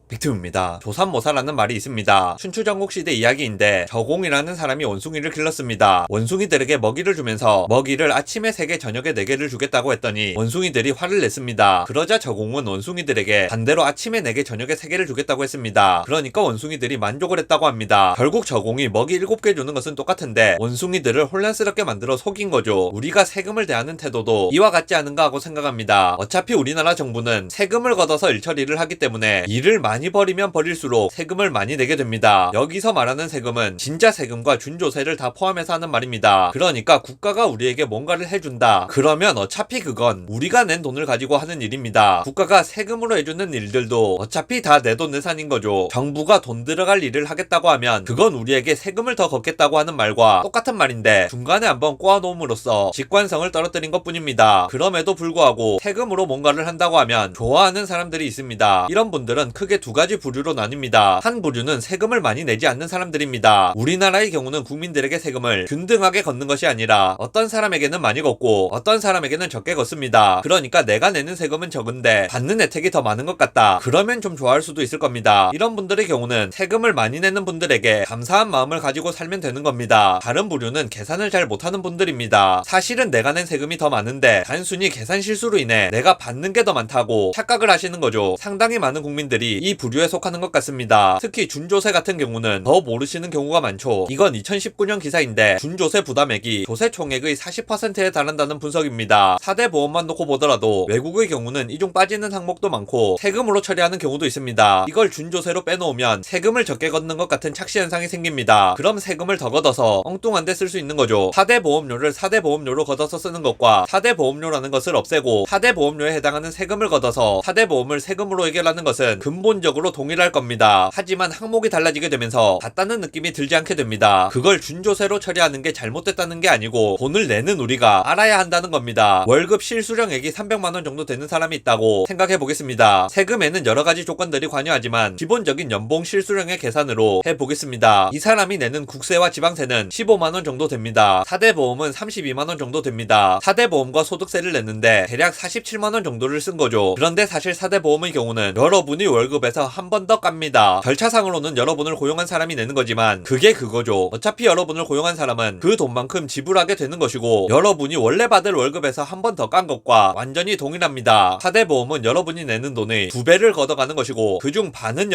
빅툼입니다. 조삼모사라는 말이 있습니다. 춘추전국시대 이야기인데 저공이라는 사람이 원숭이를 길렀습니다. 원숭이들에게 먹이를 주면서 먹이를 아침에 3개 저녁에 4개를 주겠다고 했더니 원숭이들이 화를 냈습니다. 그러자 저공은 원숭이들에게 반대로 아침에 4개 저녁에 3개를 주겠다고 했습니다. 그러니까 원숭이들이 만족을 했다고 합니다. 결국 저공이 먹이 7개 주는 것은 똑같은데 원숭이들을 혼란스럽게 만들어 속인 거죠. 우리가 세금을 대하는 태도도 이와 같지 않은가 하고 생각합니다. 어차피 우리나라 정부는 세금을 걷어서 일처리를 하기 때문에 일을 많이 벌이면 벌일수록 세금을 많이 내게 됩니다. 여기서 말하는 세금은 진짜 세금과 준조세를 다 포함해서 하는 말입니다. 그러니까 국가가 우리에게 뭔가를 해준다. 그러면 어차피 그건 우리가 낸 돈을 가지고 하는 일입니다. 국가가 세금으로 해주는 일들도 어차피 다 내 돈 내산인 거죠. 정부가 돈 들어갈 일을 하겠다고 하면 그건 우리에게 세금을 더 걷겠다고 하는 말과 똑같은 말인데 중간에 한번 꼬아놓음으로써 직관성을 떨어뜨린 것 뿐입니다. 그럼에도 불구하고 세금으로 뭔가를 한다고 하면 좋아하는 사람들이 있습니다. 이런 분들은 크게 2가지 부류로 나뉩니다. 한 부류는 세금을 많이 내지 않는 사람들입니다. 우리나라의 경우는 국민들에게 세금을 균등하게 걷는 것이 아니라 어떤 사람에게는 많이 걷고 어떤 사람에게는 적게 걷습니다. 그러니까 내가 내는 세금은 적은데 받는 혜택이 더 많은 것 같다. 그러면 좀 좋아할 수도 있을 겁니다. 이런 분들의 경우는 세금을 많이 내는 분들에게 감사한 마음을 가지고 살면 되는 겁니다. 다른 부류는 계산을 잘 못하는 분들입니다. 사실은 내가 낸 세금이 더 많은데 단순히 계산 실수로 인해 내가 받는 게 더 많다고 착각을 하시는 거죠. 상당히 많은 국민들이 이 부류에 속하는 것 같습니다. 특히 준조세 같은 경우는 더 모르시는 경우가 많죠. 이건 2019년 기사인데 준조세 부담액이 조세 총액의 40%에 달한다는 분석입니다. 4대 보험만 놓고 보더라도 외국의 경우는 이 중 빠지는 항목도 많고 세금으로 처리하는 경우도 있습니다. 이걸 준조세로 빼놓으면 세금을 적게 걷는 것 같은 착시 현상이 생깁니다. 그럼 세금을 더 걷어서 엉뚱한 데 쓸 수 있는 거죠. 4대 보험료를 4대 보험료로 걷어서 쓰는 것과 4대 보험료라는 것을 없애고 4대 보험료에 해당하는 세금을 걷어서 4대 보험을 세금으로 해결하는 것은 근본적으로 동일할 겁니다. 하지만 항목이 달라지게 되면서 같다는 느낌이 들지 않게 됩니다. 그걸 준조세로 처리하는 게 잘못됐다는 게 아니고 돈을 내는 우리가 알아야 한다는 겁니다. 월급 실수령액이 300만원 정도 되는 사람이 있다고 생각해 보겠습니다. 세금에는 여러가지 조건들이 관여하지만 기본적인 연봉 실수령액 계산으로 해보겠습니다. 이 사람이 내는 국세와 지방세는 15만원 정도 됩니다. 4대 보험은 32만원 정도 됩니다. 4대 보험과 소득세를 냈는데 대략 47만원 정도를 쓴 거죠. 그런데 사실 4대 보험의 경우는 여러분이 월급에서 한 번 더 깝니다. 절차상으로는 여러분을 고용한 사람이 내는 거지만 그게 그거죠. 어차피 여러분을 고용한 사람은 그 돈만큼 지불하게 되는 것이고 여러분이 원래 받을 월급에서 한 번 더 깐 것과 완전히 동일합니다. 4대 보험은 여러분이 내는 돈의 2배를 걷어가는 것이고 그중 반은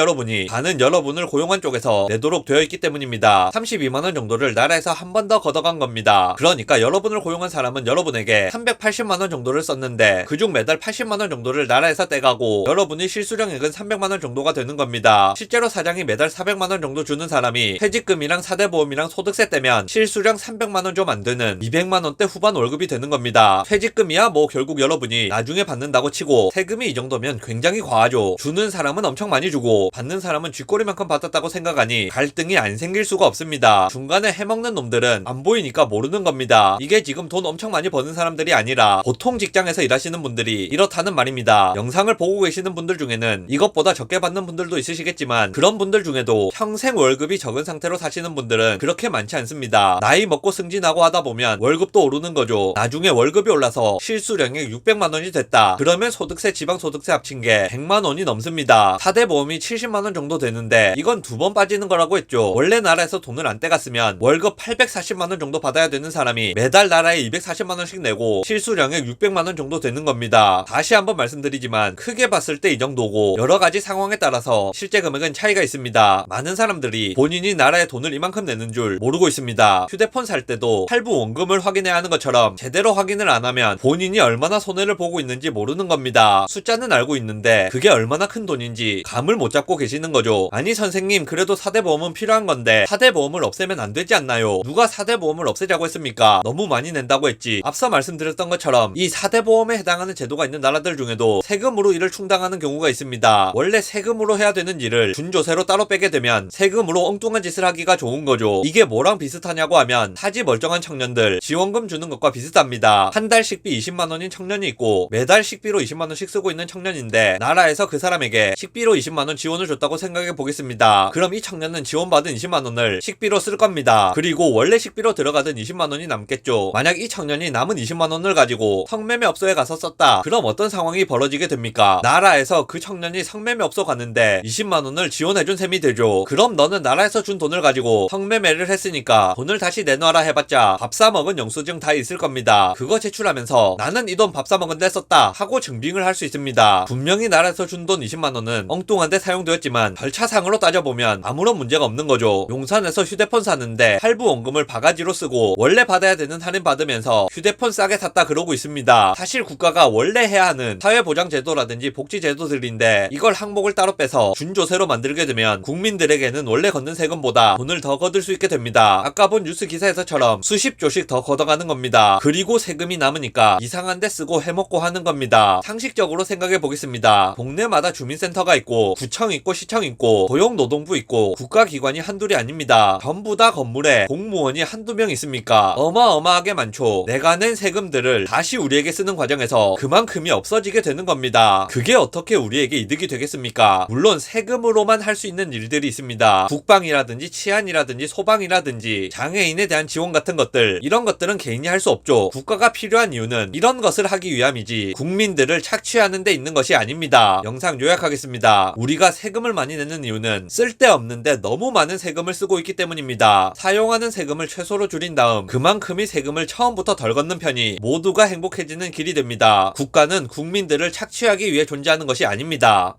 여러분을 고용한 쪽에서 내도록 되어 있기 때문입니다. 32만원 정도를 나라에서 한 번 더 걷어간 겁니다. 그러니까 여러분을 고용한 사람은 여러분에게 380만원 정도를 썼는데 그중 매달 80만원 정도를 나라에서 떼가고 여러분의 실수령액은 300만원 정도가 되는 겁니다. 실제로 사장이 매달 400만원 정도 주는 사람이 퇴직금이랑 4대 보험이랑 소득세 떼면 실수령 300만원 좀 안 되는 200만원대 후반 월급이 되는 겁니다. 퇴직금이야 뭐 결국 여러분이 나중에 받는다고 치고 세금이 이 정도면 굉장히 과하죠. 주는 사람은 엄청 많이 주고 받는 사람은 쥐꼬리만큼 받았다고 생각하니 갈등이 안 생길 수가 없습니다. 중간에 해먹는 놈들은 안 보이니까 모르는 겁니다. 이게 지금 돈 엄청 많이 버는 사람들이 아니라 보통 직장에서 일하시는 분들이 이렇다는 말입니다. 영상을 보고 계시는 분들 중에는 이것보다 적게 받는 분들도 있으시겠지만 그런 분들 중에도 평생 월급이 적은 상태로 사시는 분들은 그렇게 많지 않습니다. 나이 먹고 승진하고 하다 보면 월급도 오르는 거죠. 나중에 월급이 올라서 실수령액 600만원이 됐다. 그러면 소득세 지방소득세 합친 게 100만원이 넘습니다. 4대 보험이 70만원 정도 되는데 이건 2번 빠지는 거라고 했죠. 원래 나라에서 돈을 안 떼갔으면 월급 840만원 정도 받아야 되는 사람이 매달 나라에 240만원씩 내고 실수령액 600만원 정도 되는 겁니다. 다시 한번 말씀드리지만 크게 봤을 때 이 정도고 여러가지 상황에 따라서 실제 금액은 차이가 있습니다. 많은 사람들이 본인이 나라에 돈을 이만큼 내는 줄 모르고 있습니다. 휴대폰 살 때도 할부 원금을 확인해야 하는 것처럼 제대로 확인을 안 하면 본인이 얼마나 손해를 보고 있는지 모르는 겁니다. 숫자는 알고 있는데 그게 얼마나 큰 돈인지 감을 못 잡고 계시는 거죠. 아니 선생님 그래도 4대 보험은 필요한 건데 4대 보험을 없애면 안 되지 않나요? 누가 4대 보험을 없애자고 했습니까? 너무 많이 낸다고 했지. 앞서 말씀드렸던 것처럼 이 4대 보험에 해당하는 제도가 있는 나라들 중에도 세금으로 이를 충당하는 경우가 있습니다. 원래 세금으로 해야 되는 일을 준조세로 따로 빼게 되면 세금으로 엉뚱한 짓을 하기가 좋은 거죠. 이게 뭐랑 비슷하냐고 하면 타지 멀쩡한 청년들 지원금 주는 것과 비슷합니다. 한 달 식비 20만원인 청년이 있고 매달 식비로 20만원씩 쓰고 있는 청년인데 나라에서 그 사람에게 식비로 20만원 지원을 줬다고 생각해 보겠습니다. 그럼 이 청년은 지원받은 20만원을 식비로 쓸 겁니다. 그리고 원래 식비로 들어가던 20만원이 남겠죠. 만약 이 청년이 남은 20만원을 가지고 성매매업소에 가서 썼다. 그럼 어떤 상황이 벌어지게 됩니까? 나라에서 그 청년이 성매매업소 벌써 갔는데 20만원을 지원해준 셈이 되죠. 그럼 너는 나라에서 준 돈을 가지고 성매매를 했으니까 돈을 다시 내놔라 해봤자 밥 사먹은 영수증 다 있을 겁니다. 그거 제출하면서 나는 이 돈 밥 사먹은 데 썼다 하고 증빙을 할 수 있습니다. 분명히 나라에서 준 돈 20만원은 엉뚱한데 사용되었지만 절차상으로 따져보면 아무런 문제가 없는 거죠. 용산에서 휴대폰 샀는데 할부 원금을 바가지로 쓰고 원래 받아야 되는 할인 받으면서 휴대폰 싸게 샀다 그러고 있습니다. 사실 국가가 원래 해야 하는 사회보장제도라든지 복지제도들인데 이걸 항목을 따로 빼서 준조세로 만들게 되면 국민들에게는 원래 걷는 세금보다 돈을 더 거둘 수 있게 됩니다. 아까 본 뉴스 기사에서처럼 수십조씩 더 걷어가는 겁니다. 그리고 세금이 남으니까 이상한 데 쓰고 해먹고 하는 겁니다. 상식적으로 생각해 보겠습니다. 동네마다 주민센터가 있고 구청 있고 시청 있고 고용노동부 있고 국가기관이 한둘이 아닙니다. 전부 다 건물에 공무원이 한두 명 있습니까? 어마어마하게 많죠. 내가 낸 세금들을 다시 우리에게 쓰는 과정에서 그만큼이 없어지게 되는 겁니다. 그게 어떻게 우리에게 이득이 되겠습니까? 물론 세금으로만 할 수 있는 일들이 있습니다. 국방이라든지 치안이라든지 소방이라든지 장애인에 대한 지원 같은 것들, 이런 것들은 개인이 할 수 없죠. 국가가 필요한 이유는 이런 것을 하기 위함이지 국민들을 착취하는 데 있는 것이 아닙니다. 영상 요약하겠습니다. 우리가 세금을 많이 내는 이유는 쓸데없는데 너무 많은 세금을 쓰고 있기 때문입니다. 사용하는 세금을 최소로 줄인 다음 그만큼의 세금을 처음부터 덜 걷는 편이 모두가 행복해지는 길이 됩니다. 국가는 국민들을 착취하기 위해 존재하는 것이 아닙니다.